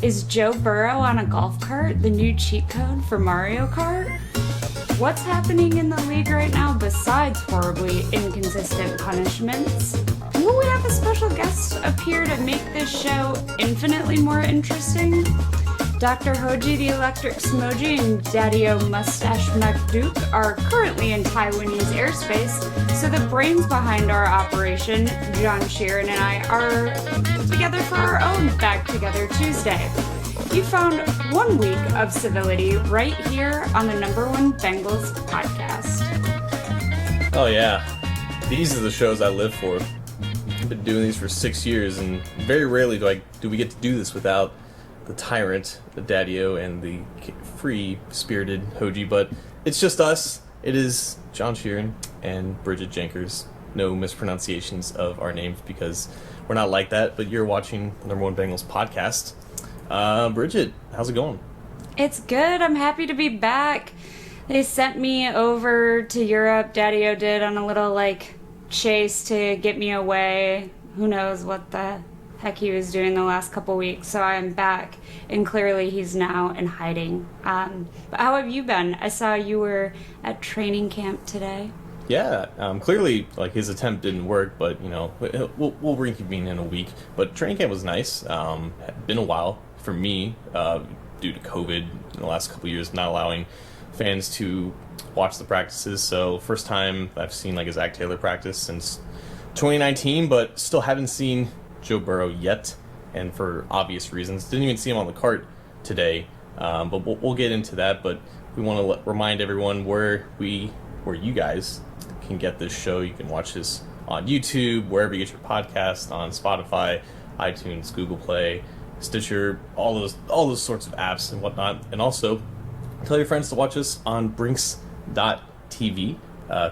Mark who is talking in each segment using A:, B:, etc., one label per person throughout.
A: Is Joe Burrow on a golf cart the new cheat code for Mario Kart? What's happening in the league right now besides horribly inconsistent punishments? Will we have a special guest appear to make this show infinitely more interesting? Dr. Hoji the Electric Smoji and Daddy-O Mustache MacDuke are currently in Taiwanese airspace, so the brains behind our operation, John Sheeran and I, are together for our own Back Together Tuesday. You found 1 week of civility right here on the #1 Bengals podcast.
B: Oh yeah, these are the shows I live for. I've been doing these for 6 years, and very rarely do we get to do this without the tyrant, the Daddy-O, and the free-spirited Hoji, but it's just us. It is John Sheeran and Bridget Jenkers. No mispronunciations of our names because we're not like that, but you're watching the #1 Bengals podcast. Bridget, how's it going?
A: It's good. I'm happy to be back. They sent me over to Europe. Daddy-O did on a little, chase to get me away. Who knows what the heck he was doing the last couple weeks. So I'm back, and clearly he's now in hiding. But how have you been? I saw you were at training camp today.
B: Yeah, clearly, his attempt didn't work, but, we'll reconvene in a week. But training camp was nice. Been a while for me, due to COVID in the last couple of years, not allowing fans to watch the practices. So first time I've seen, a Zach Taylor practice since 2019, but still haven't seen Joe Burrow yet, and for obvious reasons. Didn't even see him on the cart today, but we'll get into that. But we want to remind everyone where you guys can get this show. You can watch this on YouTube, wherever you get your podcast, on Spotify, iTunes, Google Play, Stitcher, all those sorts of apps and whatnot. And also tell your friends to watch us on Brinks.tv.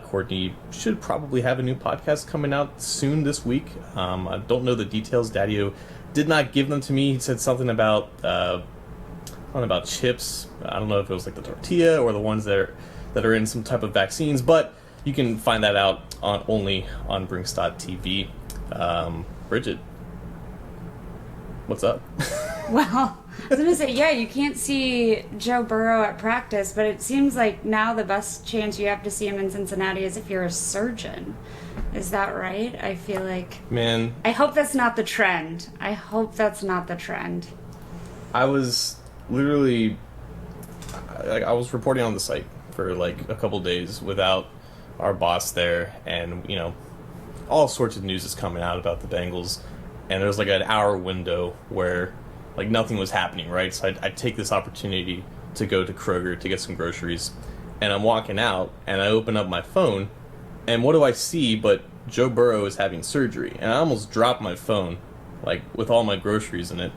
B: Courtney should probably have a new podcast coming out soon this week. I don't know the details. Daddy-O did not give them to me. He said something about chips. I don't know if it was the tortilla or the ones that are in some type of vaccines, but you can find that out only on Brinks.tv. Bridget, what's up?
A: Well, I was going to say, yeah, you can't see Joe Burrow at practice, but it seems like now the best chance you have to see him in Cincinnati is if you're a surgeon. Is that right? I feel like...
B: Man.
A: I hope that's not the trend. I
B: was literally... I was reporting on the site for a couple days without our boss there, and, all sorts of news is coming out about the Bengals, and there was an hour window where nothing was happening, right? So I'd take this opportunity to go to Kroger to get some groceries, and I'm walking out, and I open up my phone, and what do I see but Joe Burrow is having surgery, and I almost dropped my phone, with all my groceries in it,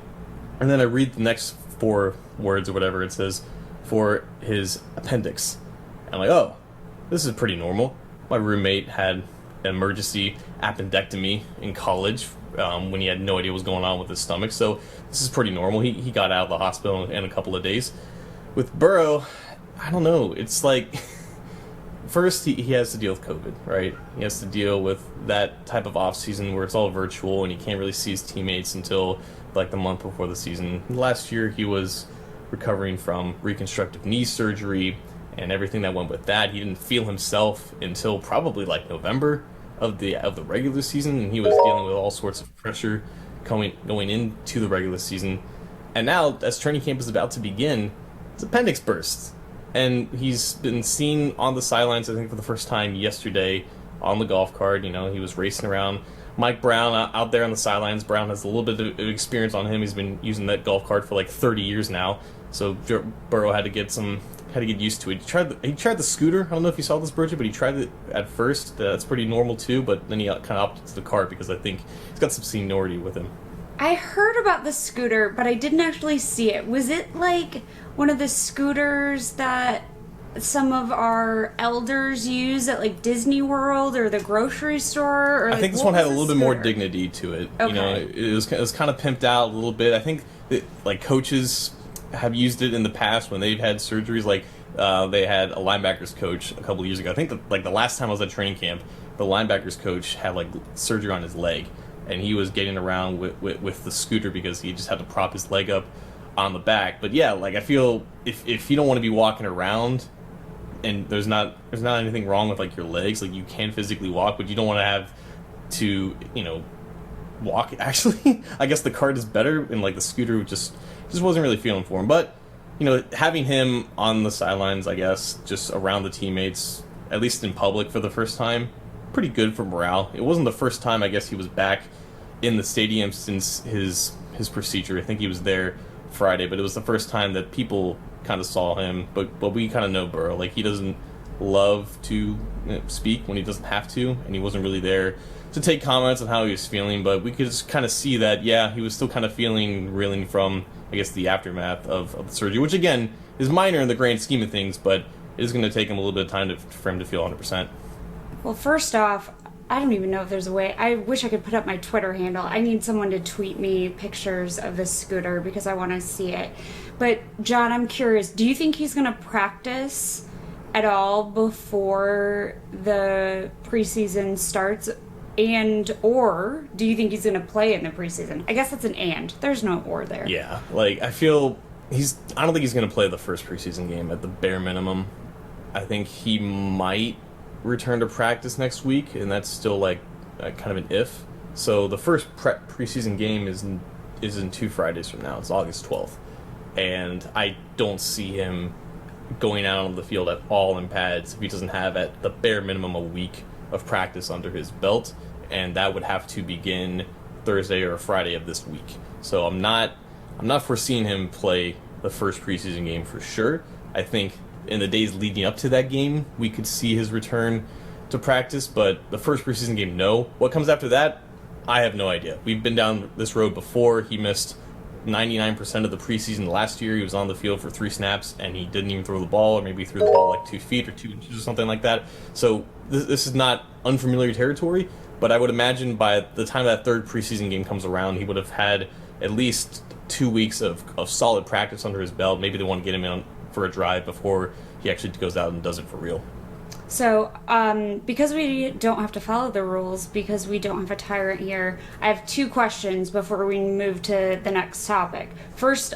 B: and then I read the next 4 words or whatever it says, for his appendix. I'm like, oh, this is pretty normal. My roommate had an emergency appendectomy in college when he had no idea what was going on with his stomach, so this is pretty normal. He got out of the hospital in a couple of days. With Burrow, I don't know. It's first he has to deal with COVID, right? He has to deal with that type of off season where it's all virtual and he can't really see his teammates until the month before the season. Last year he was recovering from reconstructive knee surgery and everything that went with that. He didn't feel himself until probably November of the regular season, and he was dealing with all sorts of pressure going into the regular season. And now, as training camp is about to begin, his appendix burst. And he's been seen on the sidelines, I think, for the first time yesterday on the golf cart. He was racing around. Mike Brown out there on the sidelines. Brown has a little bit of experience on him. He's been using that golf cart for 30 years now. So Burrow had to get used to it. He tried the scooter. I don't know if you saw this, Bridget, but he tried it at first. That's pretty normal too, but then he kind of opted to the cart because I think he's got some seniority with him.
A: I heard about the scooter, but I didn't actually see it. Was it one of the scooters that some of our elders use at Disney World or the grocery store? Or
B: I think this one had a little bit more dignity to it.
A: Okay.
B: It was kind of pimped out a little bit. I think that, coaches have used it in the past when they've had surgeries. They had a linebackers coach a couple of years ago. I think the last time I was at training camp, the linebackers coach had like surgery on his leg, and he was getting around with the scooter because he just had to prop his leg up on the back. But yeah, like I feel if you don't want to be walking around, and there's not anything wrong with like your legs, like you can physically walk, but you don't want to have to, you know, walk. Actually, I guess the cart is better, and like the scooter just wasn't really feeling for him. But you know, having him on the sidelines, I guess, just around the teammates, at least in public for the first time, pretty good for morale. It wasn't the first time, I guess, he was back in the stadium since his procedure. I think he was there Friday, but it was the first time that people kind of saw him. But we kind of know Burrow. Like, he doesn't love to, you know, speak when he doesn't have to, and he wasn't really there to take comments on how he was feeling. But we could just kind of see that, yeah, he was still kind of reeling from, I guess, the aftermath of the surgery, which again is minor in the grand scheme of things, but it is going to take him a little bit of time for him to feel 100%.
A: Well, first off, I don't even know if there's a way. I wish I could put up my Twitter handle. I need someone to tweet me pictures of this scooter because I want to see it. But, John, I'm curious, do you think he's going to practice at all before the preseason starts? Or do you think he's going to play in the preseason? I guess that's an and. There's no or there.
B: Yeah, like, I don't think he's going to play the first preseason game at the bare minimum. I think he might return to practice next week, and that's still, like, kind of an if. So the first preseason game is in 2 Fridays from now. It's August 12th. And I don't see him going out on the field at all in pads if he doesn't have, at the bare minimum, a week of practice under his belt, and that would have to begin Thursday or Friday of this week. So I'm not foreseeing him play the first preseason game for sure. I think in the days leading up to that game, we could see his return to practice, but the first preseason game, no. What comes after that, I have no idea. We've been down this road before. He missed 99% of the preseason last year. He was on the field for 3 snaps, and he didn't even throw the ball, or maybe he threw the ball like 2 feet or 2 inches or something like that. So this is not unfamiliar territory, but I would imagine by the time that third preseason game comes around, he would have had at least 2 weeks of solid practice under his belt. Maybe they want to get him in for a drive before he actually goes out and does it for real.
A: So, because we don't have to follow the rules, because we don't have a tyrant here, I have 2 questions before we move to the next topic. First,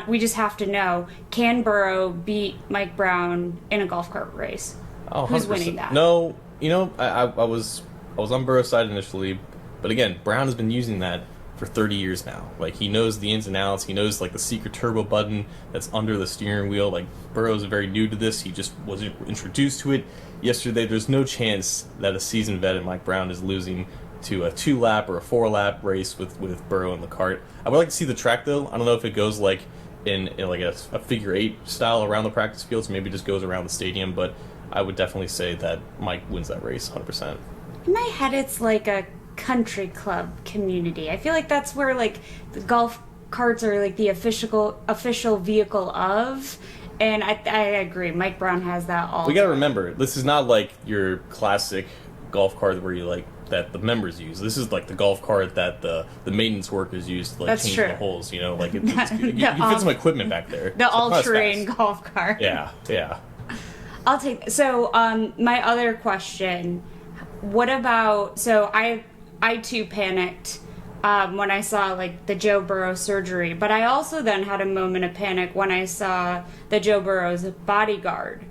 A: we just have to know, can Burrow beat Mike Brown in a golf cart race?
B: Oh,
A: who's
B: 100%.
A: winning that?
B: No, you know, I was on Burrow's side initially, but again, Brown has been using that for 30 years now. Like, he knows the ins and outs. He knows, like, the secret turbo button that's under the steering wheel. Like, Burrow's very new to this. He just wasn't introduced to it yesterday. There's no chance that a seasoned vet in Mike Brown is losing to a 2-lap or a 4-lap race with Burrow in the cart. I would like to see the track, though. I don't know if it goes, like, in like a figure 8 style around the practice field, so maybe it just goes around the stadium, but I would definitely say that Mike wins that race 100%.
A: In my head, it's like a country club community. I feel like that's where, like, the golf carts are, like, the official vehicle of, and I agree. Mike Brown has that all.
B: We gotta remember, this is not like your classic golf cart where you, like, that the members use. This is like the golf cart that the maintenance workers use to, like,
A: that's
B: change
A: true.
B: the holes, you know, like you can fit some equipment back there.
A: The all-terrain golf cart.
B: Yeah.
A: I'll take. So, my other question, what about, so I too panicked when I saw, like, the Joe Burrow surgery, but I also then had a moment of panic when I saw that Joe Burrow's bodyguard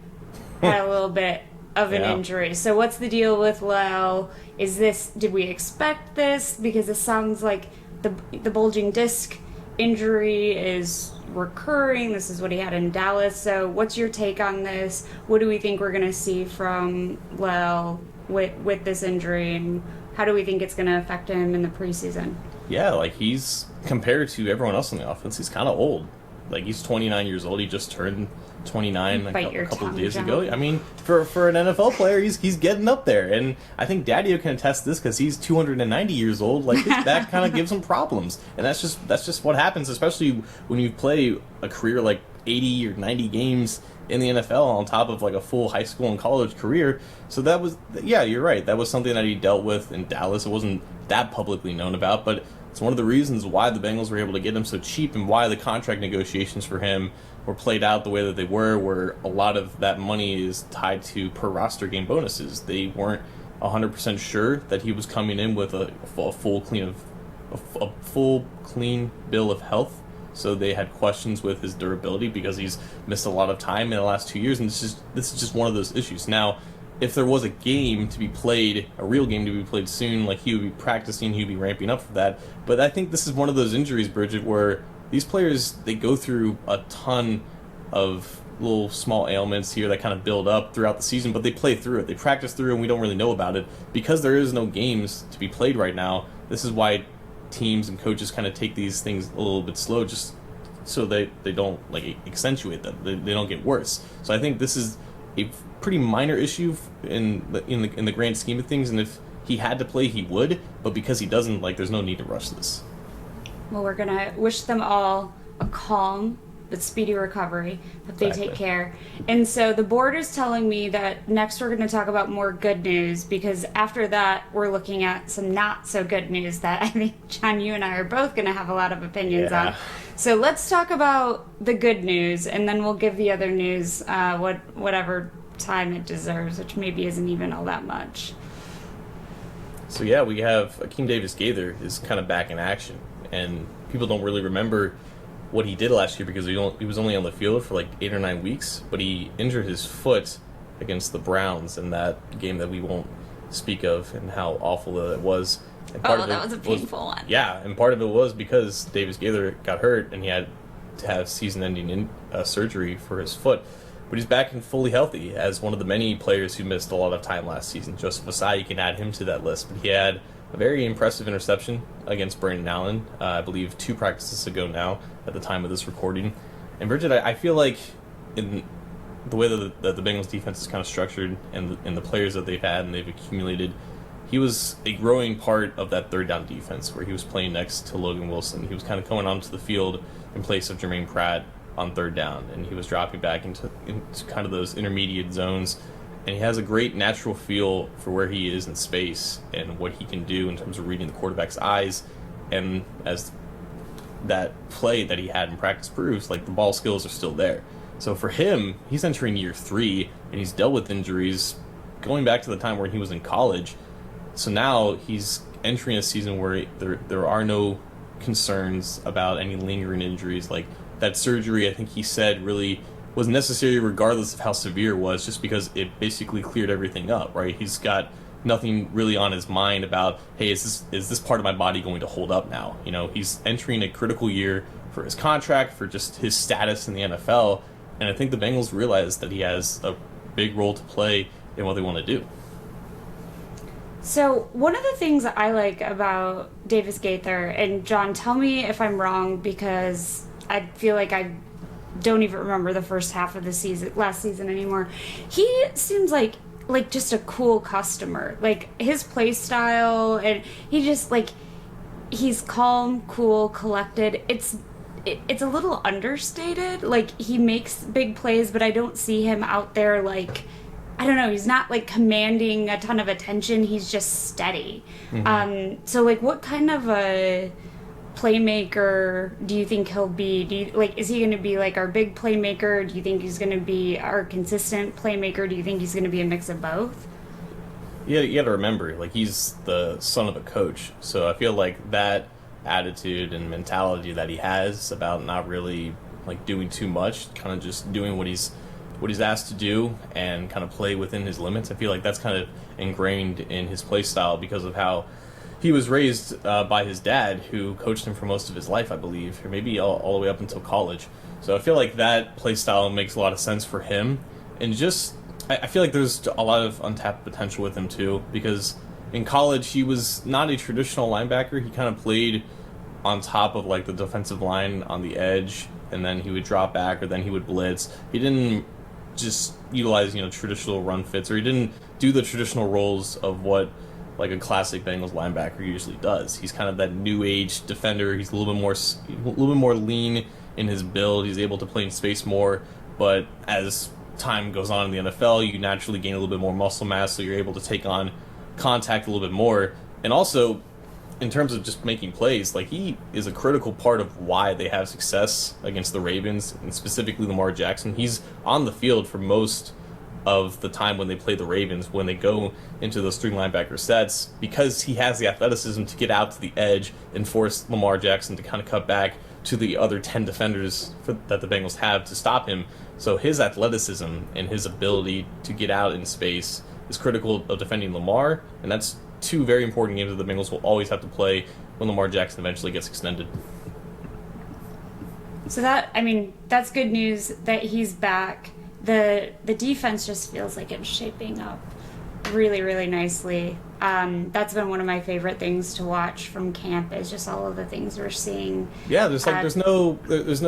A: had a little bit of an injury. So what's the deal with La'el? Did we expect this? Because it sounds like the bulging disc injury is recurring. This is what he had in Dallas. So what's your take on this? What do we think we're going to see from La'el with this injury, and how do we think it's going to affect him in the preseason? Yeah,
B: like, he's, compared to everyone else on the offense, he's kind of old. Like, he's 29 years old. He just turned 29 a couple of days ago. I mean, for an NFL player, he's getting up there. And I think Daddio can attest this because he's 290 years old. Like, his back kind of gives him problems. And that's just what happens, especially when you play a career like 80 or 90 games in the NFL on top of, like, a full high school and college career. So that was, yeah, you're right. That was something that he dealt with in Dallas. It wasn't that publicly known about, but it's one of the reasons why the Bengals were able to get him so cheap and why the contract negotiations for him were played out the way that they were, where a lot of that money is tied to per roster game bonuses. They weren't 100% sure that he was coming in with a full clean bill of health. So they had questions with his durability because he's missed a lot of time in the last 2 years, and this is just one of those issues. Now, if there was a game to be played, a real game to be played soon, like he would be practicing, he would be ramping up for that. But I think this is one of those injuries, Bridget, where these players, they go through a ton of little small ailments here that kind of build up throughout the season, but they play through it. They practice through it, and we don't really know about it. Because there is no games to be played right now, this is why teams and coaches kind of take these things a little bit slow, just so they don't like accentuate them. They don't get worse. So I think this is a pretty minor issue in the grand scheme of things, and if he had to play, he would, but because he doesn't, like, there's no need to rush this.
A: Well, we're gonna wish them all a calm but speedy recovery. Hope they take care. And so the board is telling me that next we're going to talk about more good news, because after that we're looking at some not so good news that I think, John, you and I are both going to have a lot of opinions on. So let's talk about the good news, and then we'll give the other news whatever time it deserves, which maybe isn't even all that much.
B: So yeah, we have Akeem Davis-Gaither is kind of back in action, and people don't really remember what he did last year because he was only on the field for like 8 or 9 weeks, but he injured his foot against the Browns in that game that we won't speak of, and how awful it was. And
A: that was a painful one.
B: Yeah, and part of it was because Davis-Gaither got hurt and he had to have season-ending surgery for his foot. But he's back and fully healthy as one of the many players who missed a lot of time last season. Joseph Ossai, you can add him to that list, but he had a very impressive interception against Brandon Allen, I believe 2 practices ago now at the time of this recording. And Bridget, I feel like in the way that the Bengals defense is kind of structured and the players that they've had and they've accumulated, he was a growing part of that third down defense where he was playing next to Logan Wilson. He was kind of coming onto the field in place of Jermaine Pratt on third down, and he was dropping back into kind of those intermediate zones. And he has a great natural feel for where he is in space and what he can do in terms of reading the quarterback's eyes. And as that play that he had in practice proves, like, the ball skills are still there. So for him, he's entering year 3, and he's dealt with injuries going back to the time where he was in college. So now he's entering a season where there are no concerns about any lingering injuries. Like, that surgery, I think he said, really was necessary regardless of how severe it was, just because it basically cleared everything up, right? He's got nothing really on his mind about, hey, is this part of my body going to hold up now? You know, he's entering a critical year for his contract, for just his status in the NFL, and I think the Bengals realize that he has a big role to play in what they want to do.
A: So one of the things that I like about Davis-Gaither, and John, tell me if I'm wrong, because I feel like I don't even remember the first half of the last season anymore. He seems like just a cool customer. Like, his play style, and he just, like, he's calm, cool, collected. It's a little understated. Like, he makes big plays, but I don't see him out there, like, I don't know, he's not, like, commanding a ton of attention. He's just steady. Mm-hmm. So, like, what kind of a playmaker do you think he'll be? Is he going to be like our big playmaker? Do you think he's going to be our consistent playmaker? Do you think he's going to be a mix of both?
B: Yeah, you got to remember, like, he's the son of a coach, so I feel like that attitude and mentality that he has about not really, like, doing too much, kind of just doing what he's asked to do and kind of play within his limits. I feel like that's kind of ingrained in his play style because of how he was raised by his dad, who coached him for most of his life, I believe, or maybe all the way up until college. So I feel like that play style makes a lot of sense for him. And just, I feel like there's a lot of untapped potential with him, too, because in college he was not a traditional linebacker. He kind of played on top of, like, the defensive line on the edge, and then he would drop back, or then he would blitz. He didn't just utilize, traditional run fits, or he didn't do the traditional roles of what, like, a classic Bengals linebacker usually does. He's kind of that new age defender. He's a little bit more lean in his build. He's able to play in space more, but as time goes on in the NFL, you naturally gain a little bit more muscle mass, so you're able to take on contact a little bit more. And also, in terms of just making plays, like, he is a critical part of why they have success against the Ravens, and specifically Lamar Jackson. He's on the field for most of the time when they play the Ravens, when they go into those 3 linebacker sets, because he has the athleticism to get out to the edge and force Lamar Jackson to kind of cut back to the other 10 defenders that the Bengals have to stop him. So his athleticism and his ability to get out in space is critical of defending Lamar, and that's 2 very important games that the Bengals will always have to play when Lamar Jackson eventually gets extended.
A: So that's good news that he's back. The defense just feels like it's shaping up really, really nicely. That's been one of my favorite things to watch from camp, is just all of the things we're seeing.
B: Yeah, there's no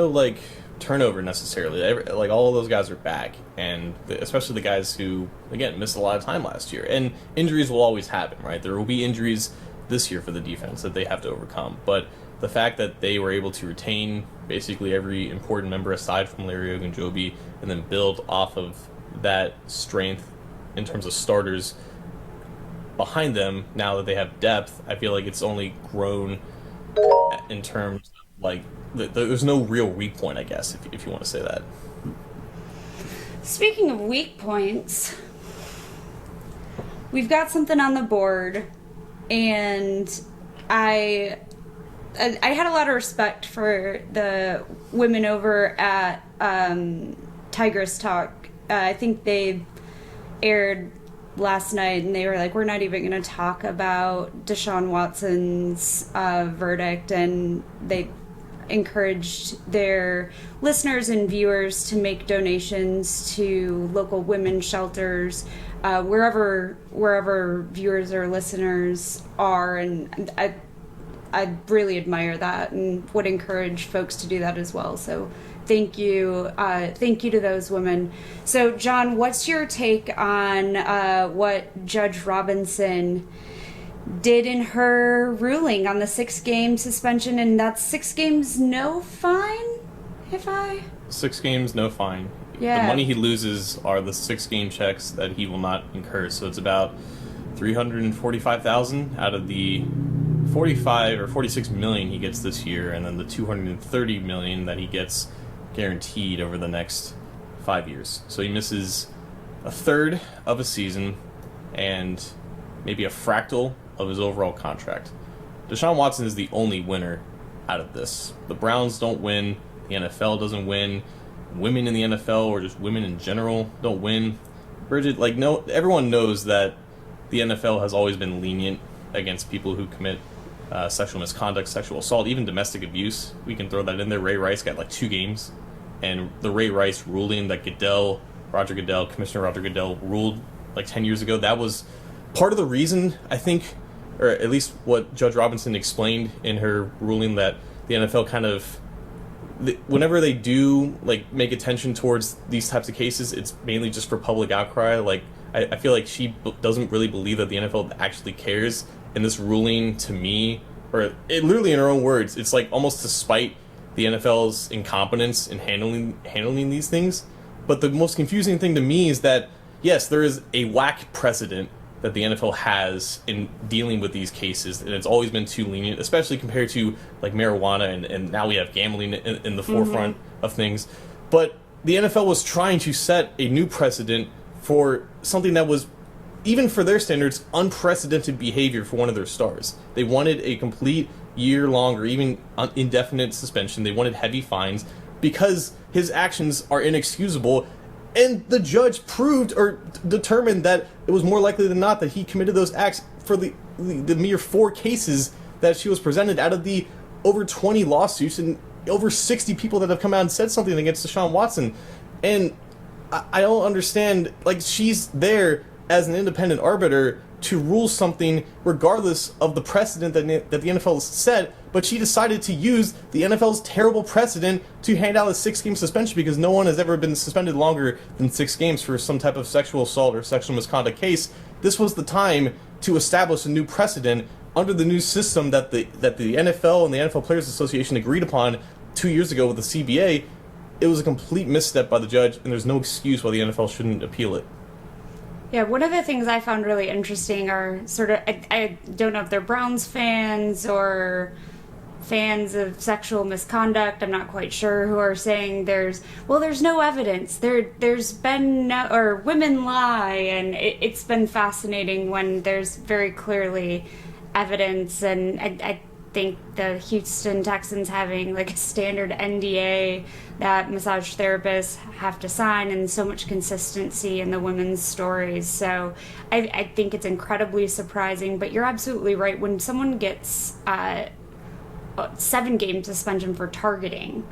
B: like turnover necessarily. Like all of those guys are back, and especially the guys who again missed a lot of time last year. And injuries will always happen, right? There will be injuries this year for the defense that they have to overcome. But the fact that they were able to retain basically every important member aside from Larry Ogunjobi and then build off of that strength in terms of starters behind them, now that they have depth, I feel like it's only grown in terms of, like, there's no real weak point, I guess, if you want to say that.
A: Speaking of weak points, we've got something on the board, and I had a lot of respect for the women over at Tigress Talk. I think they aired last night, and they were like, we're not even going to talk about Deshaun Watson's verdict, and they encouraged their listeners and viewers to make donations to local women's shelters, wherever viewers or listeners are, and I really admire that and would encourage folks to do that as well. So thank you to those women. So John, what's your take on what Judge Robinson did in her ruling on the 6-game suspension? And that's 6 games, no fine?
B: 6 games, no fine.
A: Yeah.
B: The money he loses are the 6-game checks that he will not incur. So it's about $345,000 out of the 45 or 46 million he gets this year, and then the 230 million that he gets guaranteed over the next 5 years. So he misses a third of a season and maybe a fractal of his overall contract. Deshaun Watson is the only winner out of this. The Browns don't win. The NFL doesn't win. Women in the NFL, or just women in general, don't win. Bridget, everyone knows that the NFL has always been lenient against people who commit sexual misconduct, sexual assault, even domestic abuse. We can throw that in there. Ray Rice got 2 games. And the Ray Rice ruling that Commissioner Roger Goodell ruled 10 years ago, that was part of the reason, I think, or at least what Judge Robinson explained in her ruling, that the NFL kind of, whenever they do make attention towards these types of cases, it's mainly just for public outcry. I feel like she doesn't really believe that the NFL actually cares. And this ruling, to me, or it literally in her own words, it's almost to spite the NFL's incompetence in handling these things. But the most confusing thing to me is that, yes, there is a whack precedent that the NFL has in dealing with these cases, and it's always been too lenient, especially compared to marijuana, and now we have gambling in the forefront of things. But the NFL was trying to set a new precedent for something that was, even for their standards, unprecedented behavior for one of their stars. They wanted a complete year-long or even indefinite suspension. They wanted heavy fines because his actions are inexcusable. And the judge proved or determined that it was more likely than not that he committed those acts for the mere 4 cases that she was presented out of the over 20 lawsuits and over 60 people that have come out and said something against Deshaun Watson. And I don't understand, she's there as an independent arbiter to rule something regardless of the precedent that the NFL set, but she decided to use the NFL's terrible precedent to hand out a 6-game suspension because no one has ever been suspended longer than 6 games for some type of sexual assault or sexual misconduct case. This was the time to establish a new precedent under the new system that the NFL and the NFL Players Association agreed upon 2 years ago with the CBA. It was a complete misstep by the judge, and there's no excuse why the NFL shouldn't appeal it.
A: Yeah, one of the things I found really interesting are sort of, I don't know if they're Browns fans or fans of sexual misconduct, I'm not quite sure, who are saying there's no evidence. There's been no, or women lie, and it's been fascinating when there's very clearly evidence. And I think the Houston Texans having like a standard NDA that massage therapists have to sign, and so much consistency in the women's stories. So I think it's incredibly surprising, but you're absolutely right. When someone gets 7-game suspension for targeting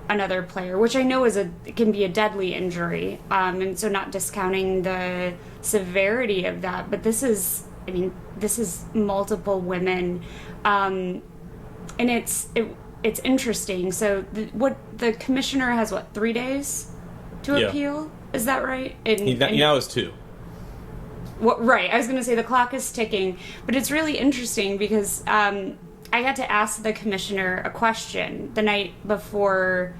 A: another player, which I know can be a deadly injury, and so not discounting the severity of that, but this is multiple women, and it's interesting. So the commissioner has 3 days to appeal? Is that right?
B: Now it's 2.
A: Right. I was going to say the clock is ticking, but it's really interesting because I got to ask the commissioner a question the night before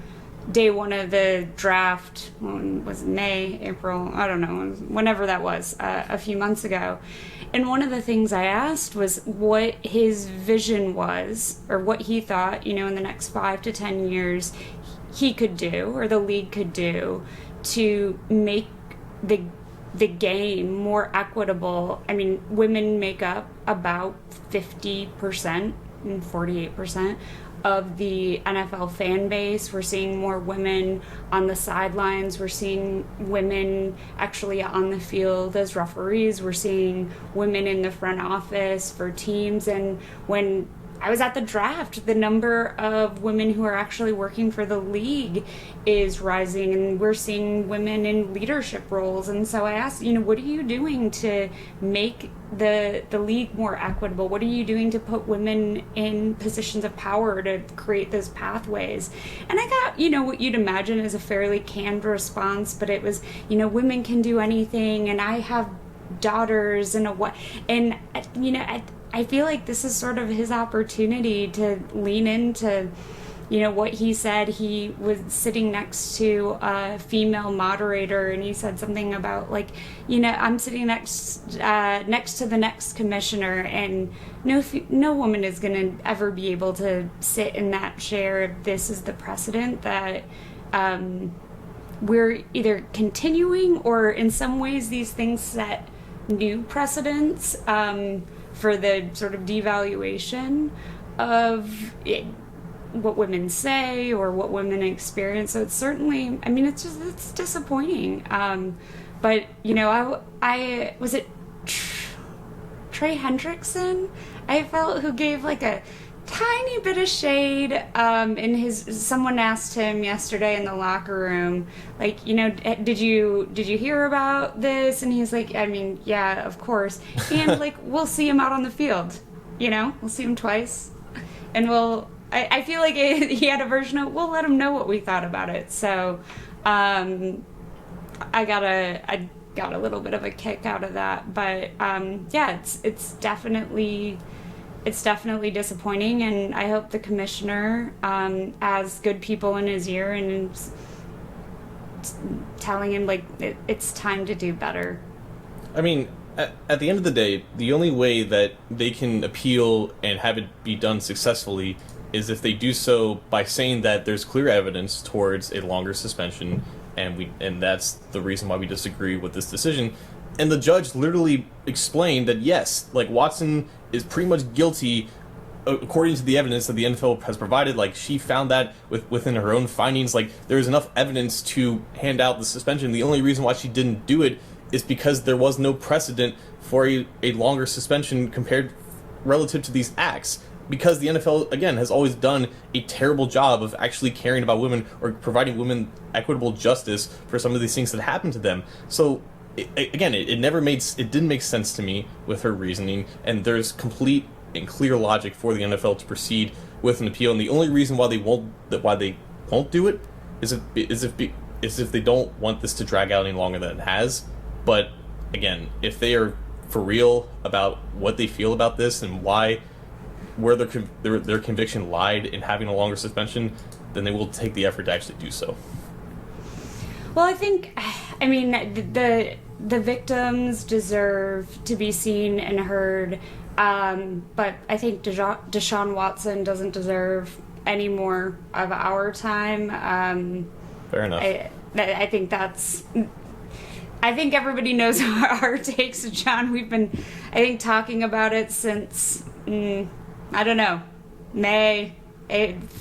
A: day 1 of the draft. Was it May, April? I don't know. Whenever that was, a few months ago. And one of the things I asked was what his vision was, or what he thought, in the next 5 to 10 years he could do, or the league could do, to make the game more equitable. I mean, women make up about 50% and 48% of the NFL fan base. We're seeing more women on the sidelines. We're seeing women actually on the field as referees. We're seeing women in the front office for teams. And when I was at the draft, the number of women who are actually working for the league is rising, and we're seeing women in leadership roles. And so I asked, what are you doing to make the league more equitable? What are you doing to put women in positions of power to create those pathways? And I got, what you'd imagine is a fairly canned response, but it was, women can do anything, and I have daughters, and I feel like this is sort of his opportunity to lean into, what he said. He was sitting next to a female moderator, and he said something about I'm sitting next to the next commissioner, and no woman is going to ever be able to sit in that chair. This is the precedent that we're either continuing, or in some ways these things set new precedents for the sort of devaluation of what women say or what women experience. So it's certainly, it's disappointing. But, I was it Trey Hendrickson, I felt, who gave a tiny bit of shade in someone asked him yesterday in the locker room, did you hear about this? And he's like, yeah, of course. And we'll see him out on the field, we'll see him twice, and I feel like he had a version of, we'll let him know what we thought about it. So I got a little bit of a kick out of that, but it's definitely disappointing, and I hope the commissioner has good people in his ear and is telling him it's time to do better.
B: At the end of the day, the only way that they can appeal and have it be done successfully is if they do so by saying that there's clear evidence towards a longer suspension, and that's the reason why we disagree with this decision. And the judge literally explained that yes, Watson is pretty much guilty according to the evidence that the NFL has provided. She found that within her own findings. There's enough evidence to hand out the suspension. The only reason why she didn't do it is because there was no precedent for a longer suspension relative to these acts. Because the NFL, again, has always done a terrible job of actually caring about women or providing women equitable justice for some of these things that happen to them. So it didn't make sense to me with her reasoning, and there's complete and clear logic for the NFL to proceed with an appeal. And the only reason why they won't do it is if they don't want this to drag out any longer than it has. But again, if they are for real about what they feel about this and where their conviction lied in having a longer suspension, then they will take the effort to actually do so.
A: Well, I think, the victims deserve to be seen and heard But I think Deshaun Watson doesn't deserve any more of our time.
B: Fair enough.
A: I think that's... I think everybody knows our takes, John. We've been, I think, talking about it since, I don't know, May,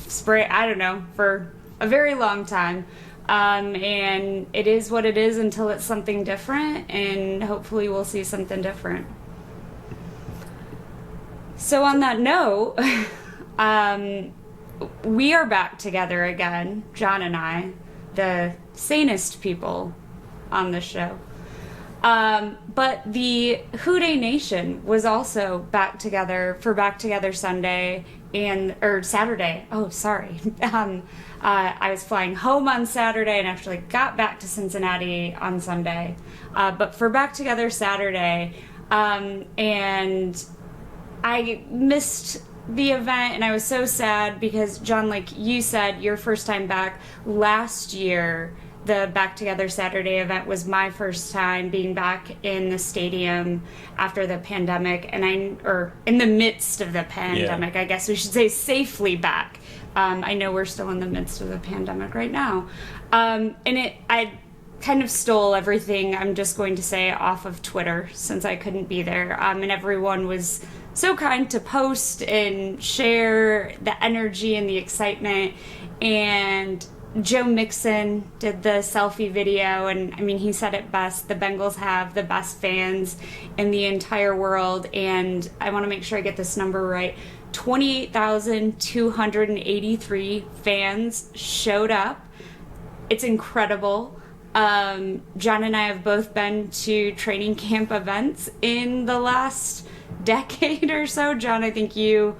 A: spring, I don't know, for a very long time. And it is what it is until it's something different, and hopefully we'll see something different. So on that note, we are back together again, John and I, the sanest people on the show. But the Houday Nation was also back together for Back Together Sunday or Saturday. Oh, sorry. I was flying home on Saturday and actually got back to Cincinnati on Sunday. But for Back Together Saturday, and I missed the event, and I was so sad because, John, like you said, your first time back last year, the Back Together Saturday event was my first time being back in the stadium after the pandemic, or in the midst of the pandemic, I guess we should say, safely back. I know we're still in the midst of the pandemic right now. I kind of stole everything, I'm just going to say, off of Twitter since I couldn't be there. And everyone was so kind to post and share the energy and the excitement. And Joe Mixon did the selfie video, and I mean, he said it best. The Bengals have the best fans in the entire world, and I want to make sure I get this number right. 28,283 fans showed up. It's incredible. John and I have both been to training camp events in the last decade or so. John, I think you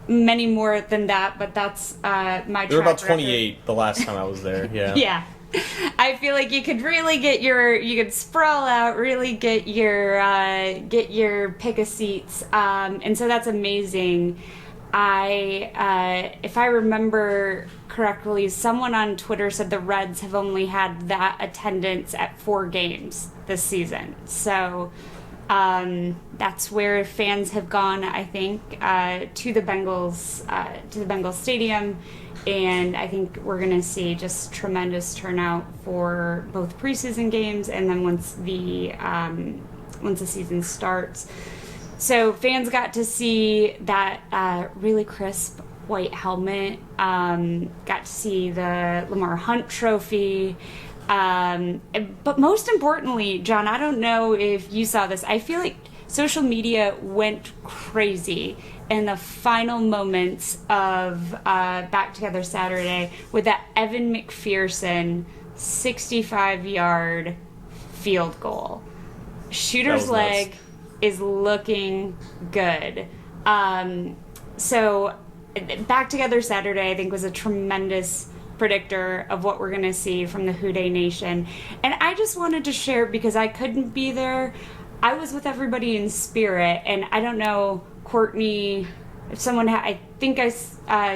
A: many more than that, but that's my
B: There were about
A: track
B: 28
A: record.
B: the last time I was there. Yeah.
A: Yeah. I feel like you could really you could sprawl out, really get your pick of seats, and so that's amazing. If I remember correctly, someone on Twitter said the Reds have only had that attendance at 4 games this season. So that's where fans have gone, I think, to the Bengals stadium, and I think we're going to see just tremendous turnout for both preseason games and then once the season starts. So fans got to see that really crisp white helmet, got to see the Lamar Hunt trophy, but most importantly, John, I don't know if you saw this, I feel like social media went crazy in the final moments of Back Together Saturday with that Evan McPherson 65-yard field goal. Shooter's leg
B: nice.
A: Is looking good. So Back Together Saturday, I think, was a tremendous predictor of what we're going to see from the Houday Nation. And I just wanted to share, because I couldn't be there, I was with everybody in spirit, and I don't know, Courtney, if someone I think I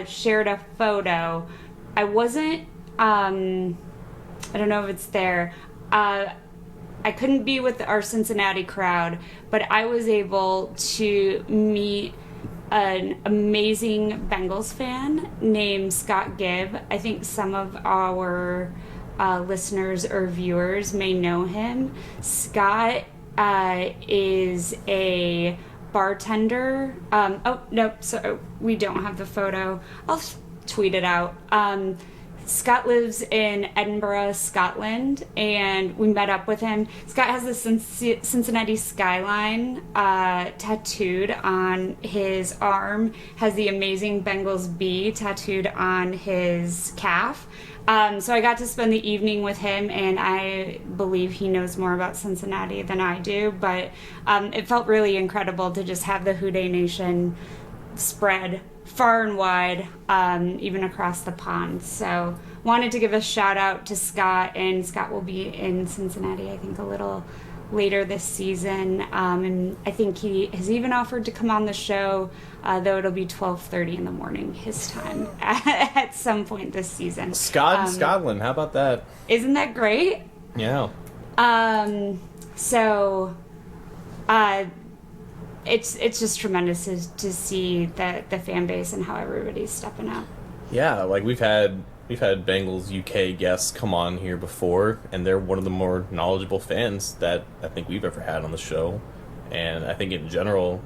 A: shared a photo. I wasn't, I don't know if it's there. I couldn't be with our Cincinnati crowd, but I was able to meet an amazing Bengals fan named Scott Gibb. I think some of our listeners or viewers may know him. Scott is a bartender. Oh, no, so we don't have the photo. I'll tweet it out. Scott lives in Edinburgh, Scotland, and we met up with him. Scott has the Cincinnati skyline tattooed on his arm, has the amazing Bengals B tattooed on his calf. So I got to spend the evening with him, and I believe he knows more about Cincinnati than I do, but it felt really incredible to just have the Houday Nation spread far and wide, even across the pond. So wanted to give a shout out to Scott, and Scott will be in Cincinnati, I think, a little later this season, and I think he has even offered to come on the show, though it'll be 12:30 in the morning his time at some point this season.
B: Scott in Scotland, how about that?
A: Isn't that great?
B: Yeah.
A: So it's just tremendous to see the fan base and how everybody's stepping up.
B: Yeah, like we've had Bengals UK guests come on here before, and they're one of the more knowledgeable fans that I think we've ever had on the show. And I think in general,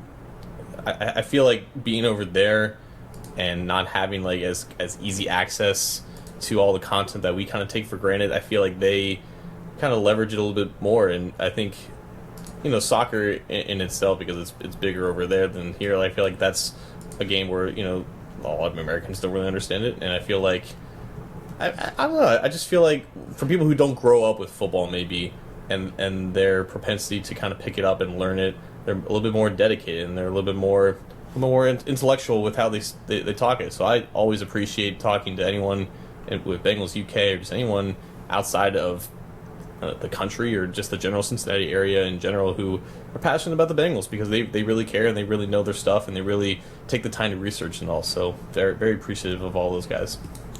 B: I feel like being over there and not having like as easy access to all the content that we kind of take for granted, I feel like they kind of leverage it a little bit more. And I think, soccer in itself, because it's bigger over there than here, I feel like that's a game where, a lot of Americans don't really understand it. And I feel like, I don't know, I just feel like for people who don't grow up with football maybe, and their propensity to kind of pick it up and learn it, they're a little bit more dedicated, and they're a little bit more intellectual with how they talk it. So I always appreciate talking to anyone with Bengals UK or just anyone outside of the country or just the general Cincinnati area in general who are passionate about the Bengals, because they really care and they really know their stuff and they really take the time to research and all. So very, very appreciative of all those guys.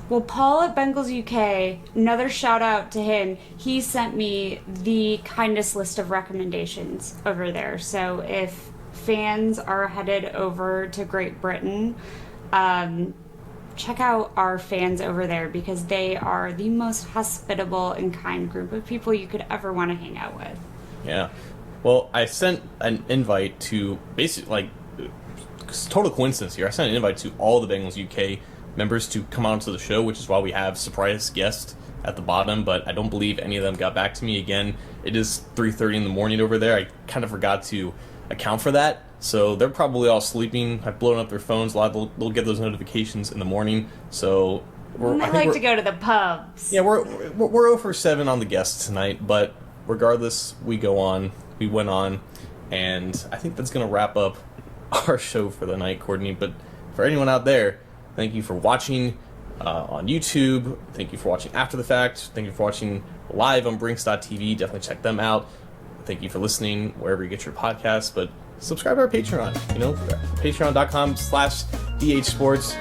A: Well, Paul at Bengals UK, another shout out to him. He sent me the kindest list of recommendations over there. So if fans are headed over to Great Britain, check out our fans over there, because they are the most hospitable and kind group of people you could ever want to hang out with.
B: Yeah. Well, I sent an invite to basically, total coincidence here. I sent an invite to all the Bengals UK members to come on to the show, which is why we have surprise guests at the bottom, but I don't believe any of them got back to me. Again, it is 3:30 in the morning over there. I kind of forgot to account for that, so they're probably all sleeping. I've blown up their phones. A lot of they'll get those notifications in the morning. So
A: I like to go to the pubs.
B: Yeah, we're 0 for 7 on the guests tonight, but regardless, we went on, and I think that's gonna wrap up our show for the night, Courtney. But for anyone out there, thank you for watching on YouTube. Thank you for watching after the fact. Thank you for watching live on Brinks.tv. Definitely check them out. Thank you for listening wherever you get your podcasts. But subscribe to our Patreon. Patreon.com/DH Sports.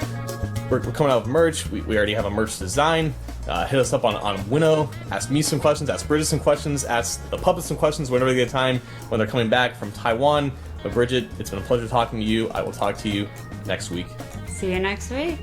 B: We're coming out with merch. We already have a merch design. Hit us up on Winnow. Ask me some questions. Ask Bridget some questions. Ask the puppets some questions whenever they get time when they're coming back from Taiwan. But Bridget, it's been a pleasure talking to you. I will talk to you next week.
A: See you next week.